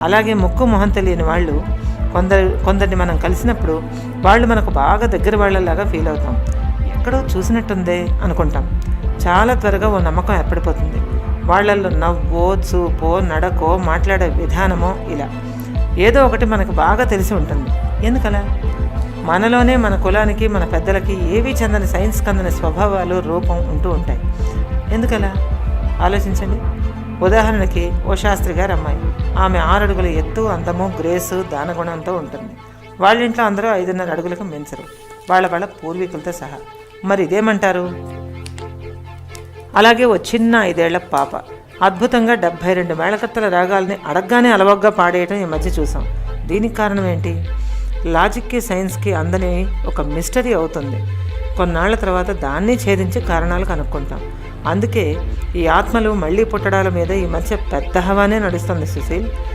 అలాగే ముక్కు మొహం తెలియని వాళ్ళు కొందరిని మనం కలిసినప్పుడు వాళ్ళు మనకు బాగా దగ్గర వాళ్ళలాగా ఫీల్ అవుతాం. ఎక్కడో చూసినట్టుందే అనుకుంటాం. చాలా త్వరగా ఓ నమ్మకం ఏర్పడిపోతుంది. వాళ్ళల్లో నవ్వో, చూపో, నడకో, మాట్లాడే విధానమో ఇలా ఏదో ఒకటి మనకు బాగా తెలిసి ఉంటుంది. ఎందుకలా? మనలోనే మన కులానికి, మన పెద్దలకి ఏవీ చెందని సైన్స్ కందని స్వభావాలు, రూపం ఉంటూ ఉంటాయి. ఎందుకలా? ఆలోచించండి. ఉదాహరణకి ఓ శాస్త్రి గారు అమ్మాయి. ఆమె 6 అడుగుల ఎత్తు, అందము, గ్రేసు, దానగుణంతో ఉంటుంది. వాళ్ళ ఇంట్లో అందరూ 5.5 అడుగులకు మించరు, వాళ్ళ పూర్వీకులతో సహా. మరి ఇదేమంటారు? అలాగే ఓ చిన్న 5 ఏళ్ల పాప అద్భుతంగా 72 మేళకత్తల రాగాల్ని అడగ్గానే అలవగ్గా పాడేయటం ఈ మధ్య చూసాం. దీనికి కారణం ఏంటి? లాజిక్కి, సైన్స్కి అందని ఒక మిస్టరీ అవుతుంది. కొన్నాళ్ల తర్వాత దాన్ని ఛేదించి కారణాలు కనుక్కుంటాం. అందుకే ఈ ఆత్మలు మళ్ళీ పుట్టడాల మీద ఈ మధ్య పెద్ద హవానే నడుస్తుంది సుశీల్.